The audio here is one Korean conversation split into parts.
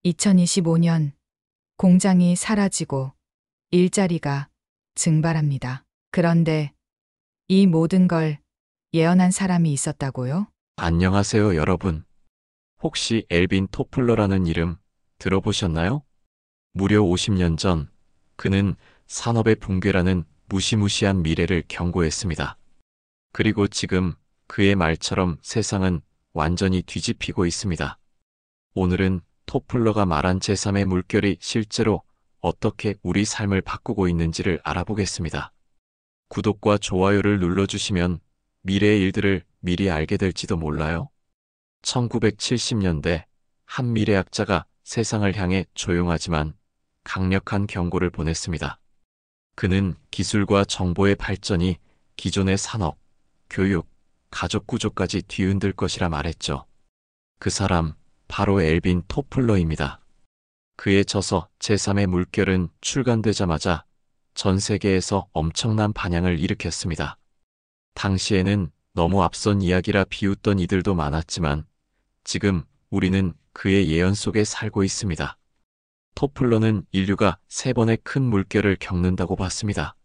2025년 공장이 사라지고 일자리가 증발합니다. 그런데 이 모든 걸 예언한 사람이 있었다고요? 안녕하세요, 여러분. 혹시 엘빈 토플러라는 이름 들어보셨나요? 무려 50년 전 그는 산업의 붕괴라는 무시무시한 미래를 경고했습니다. 그리고 지금 그의 말처럼 세상은 완전히 뒤집히고 있습니다. 오늘은 토플러가 말한 제3의 물결이 실제로 어떻게 우리 삶을 바꾸고 있는지를 알아보겠습니다. 구독과 좋아요를 눌러주시면 미래의 일들을 미리 알게 될지도 몰라요. 1970년대 한 미래학자가 세상을 향해 조용하지만 강력한 경고를 보냈습니다. 그는 기술과 정보의 발전이 기존의 산업, 교육, 가족 구조까지 뒤흔들 것이라 말했죠. 그 사람 바로 엘빈 토플러입니다. 그의 저서 제3의 물결은 출간되자마자 전 세계에서 엄청난 반향을 일으켰습니다. 당시에는 너무 앞선 이야기라 비웃던 이들도 많았지만 지금 우리는 그의 예언 속에 살고 있습니다. 토플러는 인류가 3번의 큰 물결을 겪는다고 봤습니다.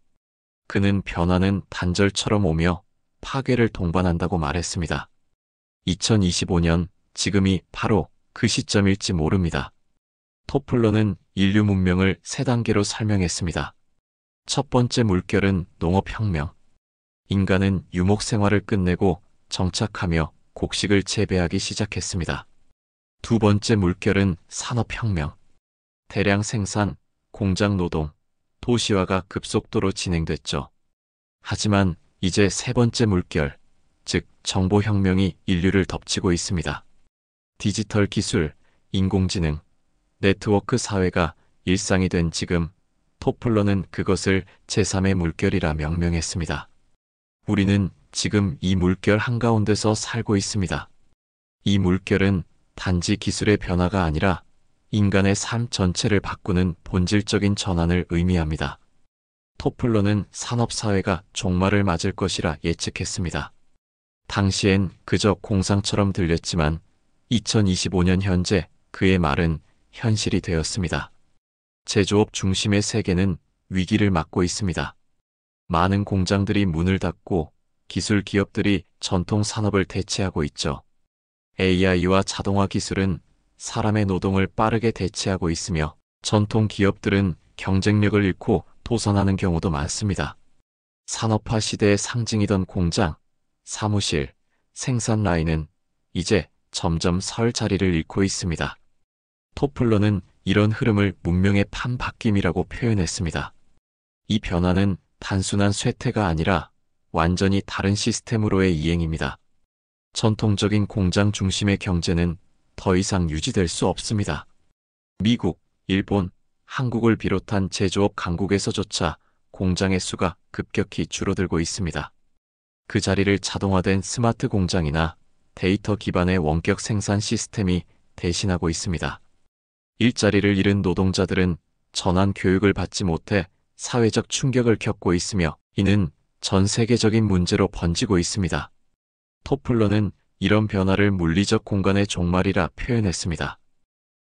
그는 변화는 단절처럼 오며 파괴를 동반한다고 말했습니다. 2025년 지금이 바로 그 시점일지 모릅니다. 토플러는 인류 문명을 3단계로 설명했습니다. 첫 번째 물결은 농업혁명. 인간은 유목 생활을 끝내고 정착하며 곡식을 재배하기 시작했습니다. 두 번째 물결은 산업혁명. 대량 생산, 공장 노동, 도시화가 급속도로 진행됐죠. 하지만 이제 세 번째 물결, 즉 정보혁명이 인류를 덮치고 있습니다. 디지털 기술, 인공지능, 네트워크 사회가 일상이 된 지금 토플러는 그것을 제3의 물결이라 명명했습니다. 우리는 지금 이 물결 한가운데서 살고 있습니다. 이 물결은 단지 기술의 변화가 아니라 인간의 삶 전체를 바꾸는 본질적인 전환을 의미합니다. 토플러는 산업사회가 종말을 맞을 것이라 예측했습니다. 당시엔 그저 공상처럼 들렸지만 2025년 현재 그의 말은 현실이 되었습니다. 제조업 중심의 세계는 위기를 맞고 있습니다. 많은 공장들이 문을 닫고 기술 기업들이 전통 산업을 대체하고 있죠. AI와 자동화 기술은 사람의 노동을 빠르게 대체하고 있으며 전통 기업들은 경쟁력을 잃고 도산하는 경우도 많습니다. 산업화 시대의 상징이던 공장, 사무실, 생산 라인은 이제 점점 설 자리를 잃고 있습니다. 토플러는 이런 흐름을 문명의 판바뀜이라고 표현했습니다. 이 변화는 단순한 쇠퇴가 아니라 완전히 다른 시스템으로의 이행입니다. 전통적인 공장 중심의 경제는 더 이상 유지될 수 없습니다. 미국, 일본, 한국을 비롯한 제조업 강국에서조차 공장의 수가 급격히 줄어들고 있습니다. 그 자리를 자동화된 스마트 공장이나 데이터 기반의 원격 생산 시스템이 대신하고 있습니다. 일자리를 잃은 노동자들은 전환 교육을 받지 못해 사회적 충격을 겪고 있으며 이는 전 세계적인 문제로 번지고 있습니다. 토플러는 이런 변화를 물리적 공간의 종말이라 표현했습니다.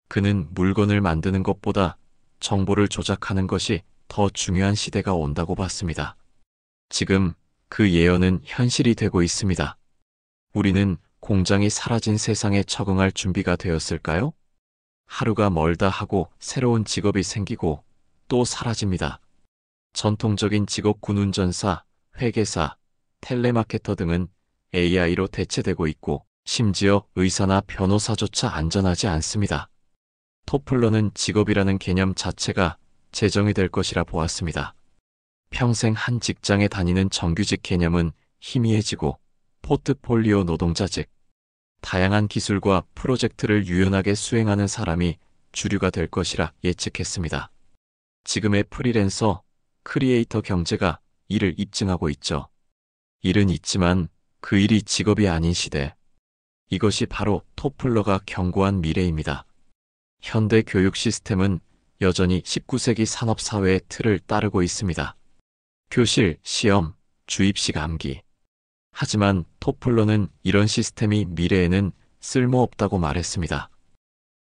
그는 물건을 만드는 것보다 정보를 조작하는 것이 더 중요한 시대가 온다고 봤습니다. 지금 그 예언은 현실이 되고 있습니다. 우리는 공장이 사라진 세상에 적응할 준비가 되었을까요? 하루가 멀다 하고 새로운 직업이 생기고 또 사라집니다. 전통적인 직업 군운전사, 회계사, 텔레마케터 등은 AI로 대체되고 있고 심지어 의사나 변호사조차 안전하지 않습니다. 토플러는 직업이라는 개념 자체가 재정이 될 것이라 보았습니다. 평생 한 직장에 다니는 정규직 개념은 희미해지고 포트폴리오 노동자직, 다양한 기술과 프로젝트를 유연하게 수행하는 사람이 주류가 될 것이라 예측했습니다. 지금의 프리랜서, 크리에이터 경제가 이를 입증하고 있죠. 일은 있지만 그 일이 직업이 아닌 시대. 이것이 바로 토플러가 경고한 미래입니다. 현대 교육 시스템은 여전히 19세기 산업사회의 틀을 따르고 있습니다. 교실, 시험, 주입식 암기. 하지만 토플러는 이런 시스템이 미래에는 쓸모없다고 말했습니다.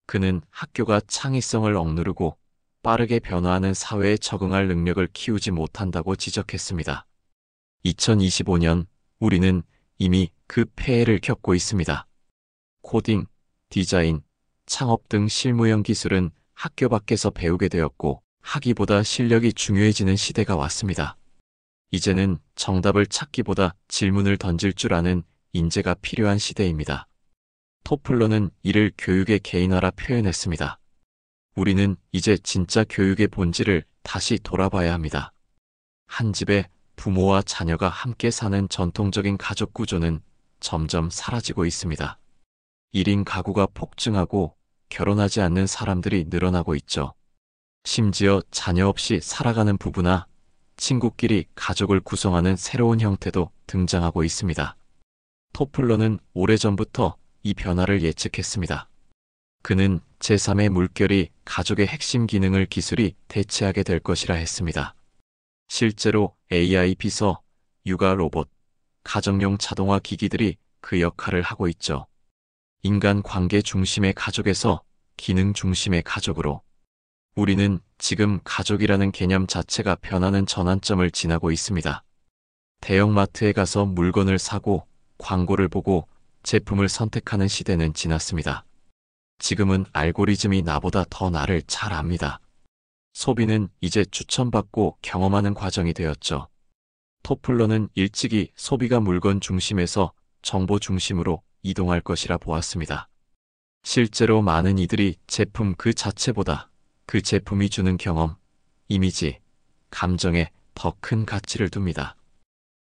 그는 학교가 창의성을 억누르고 빠르게 변화하는 사회에 적응할 능력을 키우지 못한다고 지적했습니다. 2025년 우리는 이미 그 폐해를 겪고 있습니다. 코딩, 디자인, 창업 등 실무형 기술은 학교 밖에서 배우게 되었고 학위보다 실력이 중요해지는 시대가 왔습니다. 이제는 정답을 찾기보다 질문을 던질 줄 아는 인재가 필요한 시대입니다. 토플러는 이를 교육의 개인화라 표현했습니다. 우리는 이제 진짜 교육의 본질을 다시 돌아봐야 합니다. 한 집에 부모와 자녀가 함께 사는 전통적인 가족 구조는 점점 사라지고 있습니다. 1인 가구가 폭증하고 결혼하지 않는 사람들이 늘어나고 있죠. 심지어 자녀 없이 살아가는 부부나 친구끼리 가족을 구성하는 새로운 형태도 등장하고 있습니다. 토플러는 오래전부터 이 변화를 예측했습니다. 그는 제3의 물결이 가족의 핵심 기능을 기술이 대체하게 될 것이라 했습니다. 실제로 AI 비서, 육아 로봇, 가정용 자동화 기기들이 그 역할을 하고 있죠. 인간 관계 중심의 가족에서 기능 중심의 가족으로 우리는 지금 가족이라는 개념 자체가 변하는 전환점을 지나고 있습니다. 대형마트에 가서 물건을 사고 광고를 보고 제품을 선택하는 시대는 지났습니다. 지금은 알고리즘이 나보다 더 나를 잘 압니다. 소비는 이제 추천받고 경험하는 과정이 되었죠. 토플러는 일찍이 소비가 물건 중심에서 정보 중심으로 이동할 것이라 보았습니다. 실제로 많은 이들이 제품 그 자체보다 그 제품이 주는 경험, 이미지, 감정에 더 큰 가치를 둡니다.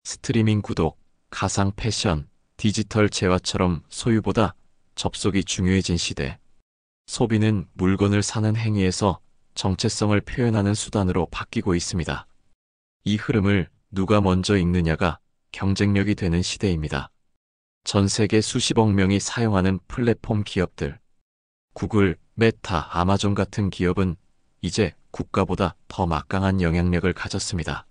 스트리밍 구독, 가상 패션, 디지털 재화처럼 소유보다 접속이 중요해진 시대. 소비는 물건을 사는 행위에서 정체성을 표현하는 수단으로 바뀌고 있습니다. 이 흐름을 누가 먼저 읽느냐가 경쟁력이 되는 시대입니다. 전 세계 수십억 명이 사용하는 플랫폼 기업들, 구글, 메타, 아마존 같은 기업은 이제 국가보다 더 막강한 영향력을 가졌습니다.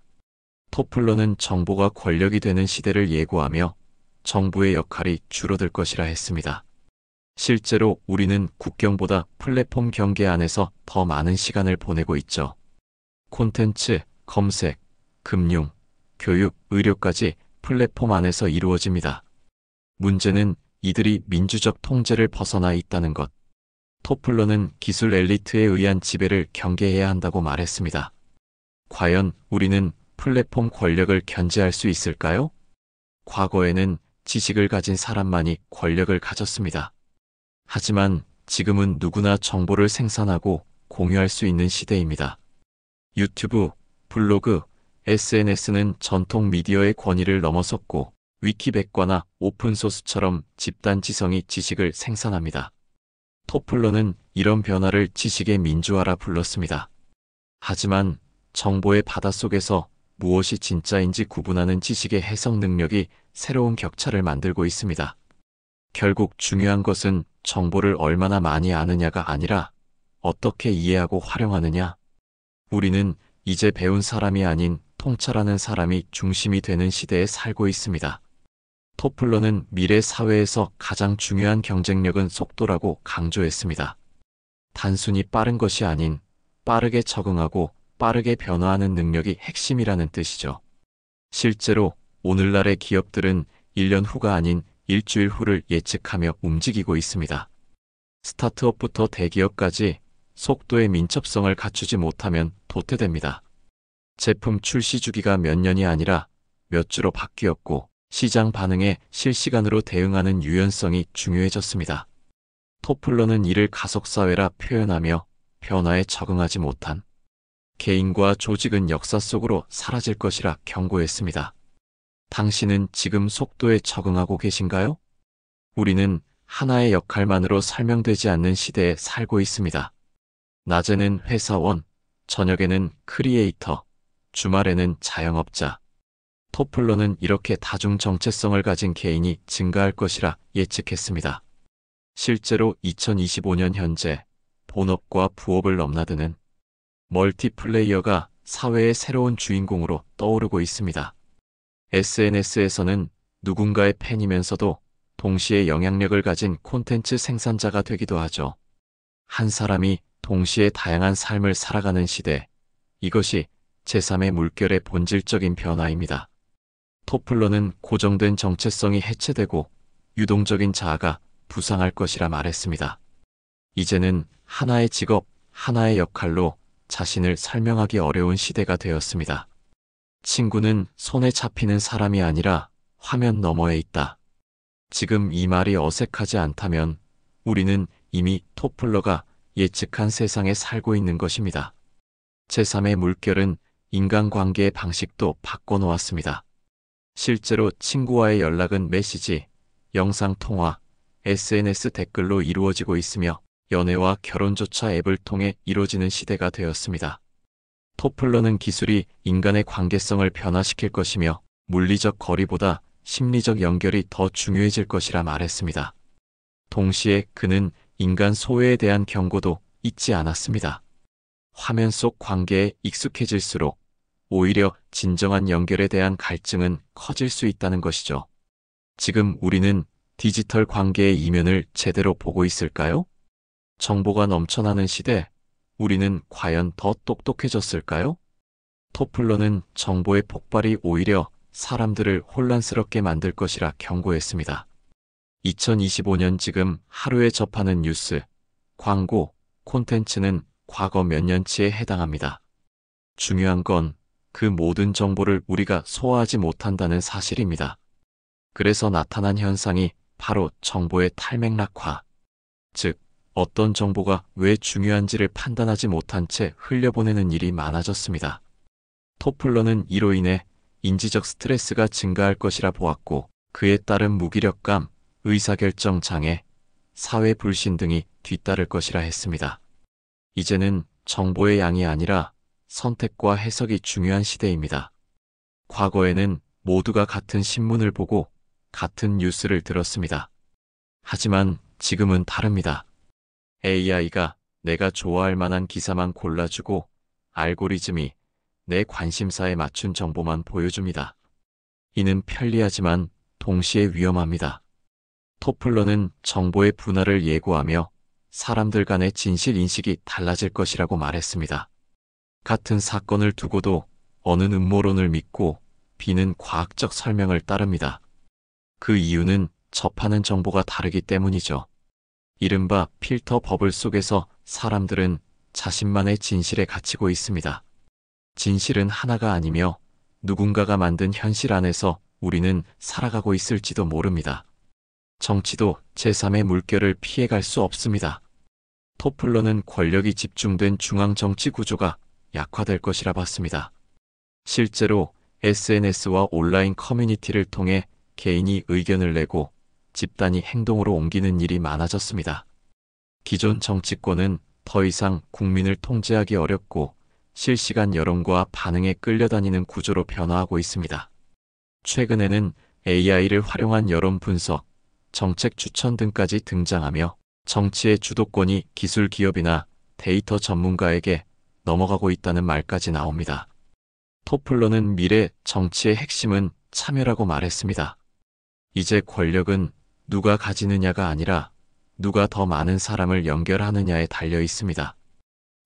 토플러는 정보가 권력이 되는 시대를 예고하며 정부의 역할이 줄어들 것이라 했습니다. 실제로 우리는 국경보다 플랫폼 경계 안에서 더 많은 시간을 보내고 있죠. 콘텐츠, 검색, 금융, 교육, 의료까지 플랫폼 안에서 이루어집니다. 문제는 이들이 민주적 통제를 벗어나 있다는 것. 토플러는 기술 엘리트에 의한 지배를 경계해야 한다고 말했습니다. 과연 우리는 플랫폼 권력을 견제할 수 있을까요? 과거에는 지식을 가진 사람만이 권력을 가졌습니다. 하지만 지금은 누구나 정보를 생산하고 공유할 수 있는 시대입니다. 유튜브, 블로그, SNS는 전통 미디어의 권위를 넘어섰고 위키백과나 오픈소스처럼 집단 지성이 지식을 생산합니다. 토플러는 이런 변화를 지식의 민주화라 불렀습니다. 하지만 정보의 바닷속에서 무엇이 진짜인지 구분하는 지식의 해석 능력이 새로운 격차를 만들고 있습니다. 결국 중요한 것은 정보를 얼마나 많이 아느냐가 아니라 어떻게 이해하고 활용하느냐. 우리는 이제 배운 사람이 아닌 통찰하는 사람이 중심이 되는 시대에 살고 있습니다. 토플러는 미래 사회에서 가장 중요한 경쟁력은 속도라고 강조했습니다. 단순히 빠른 것이 아닌 빠르게 적응하고 빠르게 변화하는 능력이 핵심이라는 뜻이죠. 실제로 오늘날의 기업들은 1년 후가 아닌 일주일 후를 예측하며 움직이고 있습니다. 스타트업부터 대기업까지 속도의 민첩성을 갖추지 못하면 도태됩니다. 제품 출시 주기가 몇 년이 아니라 몇 주로 바뀌었고 시장 반응에 실시간으로 대응하는 유연성이 중요해졌습니다. 토플러는 이를 가속사회라 표현하며 변화에 적응하지 못한 개인과 조직은 역사 속으로 사라질 것이라 경고했습니다. 당신은 지금 속도에 적응하고 계신가요? 우리는 하나의 역할만으로 설명되지 않는 시대에 살고 있습니다. 낮에는 회사원, 저녁에는 크리에이터, 주말에는 자영업자. 토플러는 이렇게 다중 정체성을 가진 개인이 증가할 것이라 예측했습니다. 실제로 2025년 현재 본업과 부업을 넘나드는 멀티플레이어가 사회의 새로운 주인공으로 떠오르고 있습니다. SNS에서는 누군가의 팬이면서도 동시에 영향력을 가진 콘텐츠 생산자가 되기도 하죠. 한 사람이 동시에 다양한 삶을 살아가는 시대. 이것이 제3의 물결의 본질적인 변화입니다. 토플러는 고정된 정체성이 해체되고 유동적인 자아가 부상할 것이라 말했습니다. 이제는 하나의 직업, 하나의 역할로 자신을 설명하기 어려운 시대가 되었습니다. 친구는 손에 잡히는 사람이 아니라 화면 너머에 있다. 지금 이 말이 어색하지 않다면 우리는 이미 토플러가 예측한 세상에 살고 있는 것입니다. 제3의 물결은 인간관계의 방식도 바꿔놓았습니다. 실제로 친구와의 연락은 메시지, 영상통화, SNS 댓글로 이루어지고 있으며 연애와 결혼조차 앱을 통해 이루어지는 시대가 되었습니다. 토플러는 기술이 인간의 관계성을 변화시킬 것이며 물리적 거리보다 심리적 연결이 더 중요해질 것이라 말했습니다. 동시에 그는 인간 소외에 대한 경고도 잊지 않았습니다. 화면 속 관계에 익숙해질수록 오히려 진정한 연결에 대한 갈증은 커질 수 있다는 것이죠. 지금 우리는 디지털 관계의 이면을 제대로 보고 있을까요? 정보가 넘쳐나는 시대, 우리는 과연 더 똑똑해졌을까요? 토플러는 정보의 폭발이 오히려 사람들을 혼란스럽게 만들 것이라 경고했습니다. 2025년 지금 하루에 접하는 뉴스, 광고, 콘텐츠는 과거 몇 년치에 해당합니다. 중요한 건 그 모든 정보를 우리가 소화하지 못한다는 사실입니다. 그래서 나타난 현상이 바로 정보의 탈맥락화, 즉 어떤 정보가 왜 중요한지를 판단하지 못한 채 흘려보내는 일이 많아졌습니다. 토플러는 이로 인해 인지적 스트레스가 증가할 것이라 보았고 그에 따른 무기력감, 의사결정 장애, 사회 불신 등이 뒤따를 것이라 했습니다. 이제는 정보의 양이 아니라 선택과 해석이 중요한 시대입니다. 과거에는 모두가 같은 신문을 보고 같은 뉴스를 들었습니다. 하지만 지금은 다릅니다. AI가 내가 좋아할 만한 기사만 골라주고 알고리즘이 내 관심사에 맞춘 정보만 보여줍니다. 이는 편리하지만 동시에 위험합니다. 토플러는 정보의 분할을 예고하며 사람들 간의 진실 인식이 달라질 것이라고 말했습니다. 같은 사건을 두고도 어는 음모론을 믿고 B는 과학적 설명을 따릅니다. 그 이유는 접하는 정보가 다르기 때문이죠. 이른바 필터 버블 속에서 사람들은 자신만의 진실에 갇히고 있습니다. 진실은 하나가 아니며 누군가가 만든 현실 안에서 우리는 살아가고 있을지도 모릅니다. 정치도 제3의 물결을 피해갈 수 없습니다. 토플러는 권력이 집중된 중앙정치 구조가 약화될 것이라 봤습니다. 실제로 SNS와 온라인 커뮤니티를 통해 개인이 의견을 내고 집단이 행동으로 옮기는 일이 많아졌습니다. 기존 정치권은 더 이상 국민을 통제하기 어렵고 실시간 여론과 반응에 끌려다니는 구조로 변화하고 있습니다. 최근에는 AI를 활용한 여론 분석, 정책 추천 등까지 등장하며 정치의 주도권이 기술 기업이나 데이터 전문가에게 넘어가고 있다는 말까지 나옵니다. 토플러는 미래 정치의 핵심은 참여라고 말했습니다. 이제 권력은 누가 가지느냐가 아니라 누가 더 많은 사람을 연결하느냐에 달려 있습니다.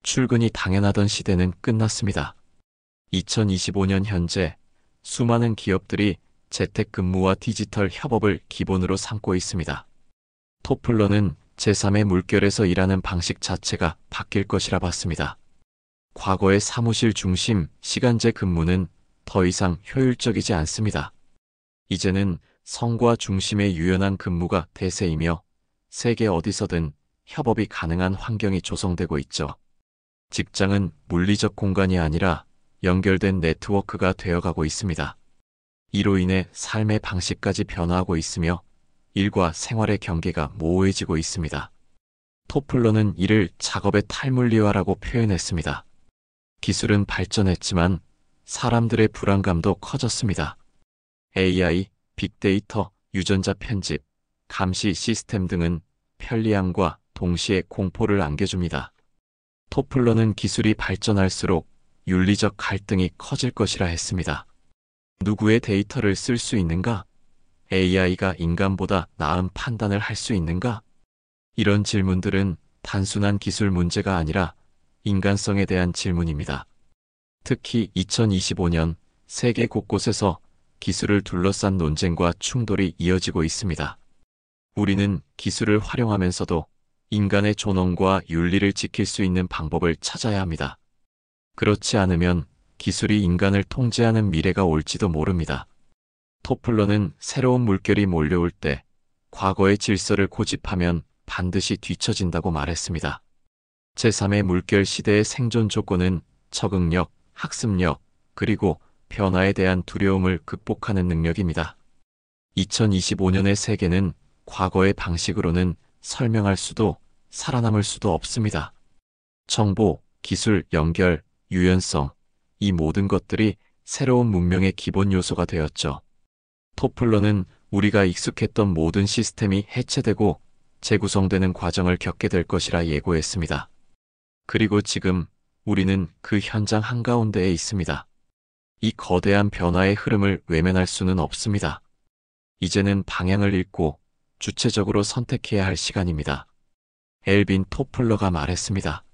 출근이 당연하던 시대는 끝났습니다. 2025년 현재 수많은 기업들이 재택근무와 디지털 협업을 기본으로 삼고 있습니다. 토플러는 제3의 물결에서 일하는 방식 자체가 바뀔 것이라 봤습니다. 과거의 사무실 중심 시간제 근무는 더 이상 효율적이지 않습니다. 이제는 성과 중심의 유연한 근무가 대세이며 세계 어디서든 협업이 가능한 환경이 조성되고 있죠. 직장은 물리적 공간이 아니라 연결된 네트워크가 되어가고 있습니다. 이로 인해 삶의 방식까지 변화하고 있으며 일과 생활의 경계가 모호해지고 있습니다. 토플러는 이를 작업의 탈물리화라고 표현했습니다. 기술은 발전했지만 사람들의 불안감도 커졌습니다. AI, 빅데이터, 유전자 편집, 감시 시스템 등은 편리함과 동시에 공포를 안겨줍니다. 토플러는 기술이 발전할수록 윤리적 갈등이 커질 것이라 했습니다. 누구의 데이터를 쓸 수 있는가? AI가 인간보다 나은 판단을 할 수 있는가? 이런 질문들은 단순한 기술 문제가 아니라 인간성에 대한 질문입니다. 특히 2025년 세계 곳곳에서 기술을 둘러싼 논쟁과 충돌이 이어지고 있습니다. 우리는 기술을 활용하면서도 인간의 존엄과 윤리를 지킬 수 있는 방법을 찾아야 합니다. 그렇지 않으면 기술이 인간을 통제하는 미래가 올지도 모릅니다. 토플러는 새로운 물결이 몰려올 때 과거의 질서를 고집하면 반드시 뒤처진다고 말했습니다. 제3의 물결 시대의 생존 조건은 적응력, 학습력, 그리고 변화에 대한 두려움을 극복하는 능력입니다. 2025년의 세계는 과거의 방식으로는 설명할 수도 살아남을 수도 없습니다. 정보, 기술, 연결, 유연성, 이 모든 것들이 새로운 문명의 기본 요소가 되었죠. 토플러는 우리가 익숙했던 모든 시스템이 해체되고 재구성되는 과정을 겪게 될 것이라 예고했습니다. 그리고 지금 우리는 그 현장 한가운데에 있습니다. 이 거대한 변화의 흐름을 외면할 수는 없습니다. 이제는 방향을 잃고 주체적으로 선택해야 할 시간입니다. 엘빈 토플러가 말했습니다.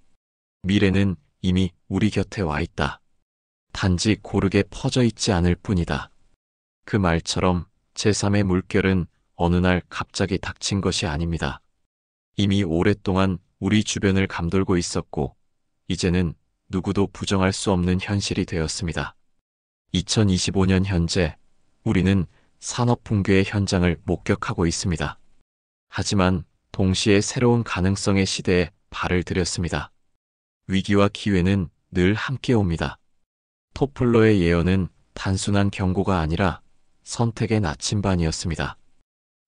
미래는 이미 우리 곁에 와 있다. 단지 고르게 퍼져 있지 않을 뿐이다. 그 말처럼 제3의 물결은 어느 날 갑자기 닥친 것이 아닙니다. 이미 오랫동안 우리 주변을 감돌고 있었고, 이제는 누구도 부정할 수 없는 현실이 되었습니다. 2025년 현재, 우리는 산업 붕괴의 현장을 목격하고 있습니다. 하지만 동시에 새로운 가능성의 시대에 발을 들였습니다. 위기와 기회는 늘 함께 옵니다. 토플러의 예언은 단순한 경고가 아니라 선택의 나침반이었습니다.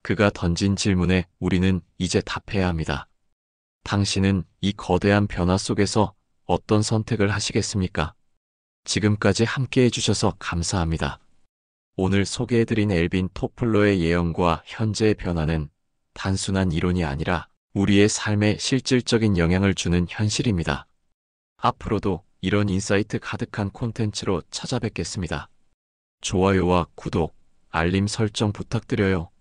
그가 던진 질문에 우리는 이제 답해야 합니다. 당신은 이 거대한 변화 속에서 어떤 선택을 하시겠습니까? 지금까지 함께 해주셔서 감사합니다. 오늘 소개해드린 엘빈 토플러의 예언과 현재의 변화는 단순한 이론이 아니라 우리의 삶에 실질적인 영향을 주는 현실입니다. 앞으로도 이런 인사이트 가득한 콘텐츠로 찾아뵙겠습니다. 좋아요와 구독, 알림 설정 부탁드려요.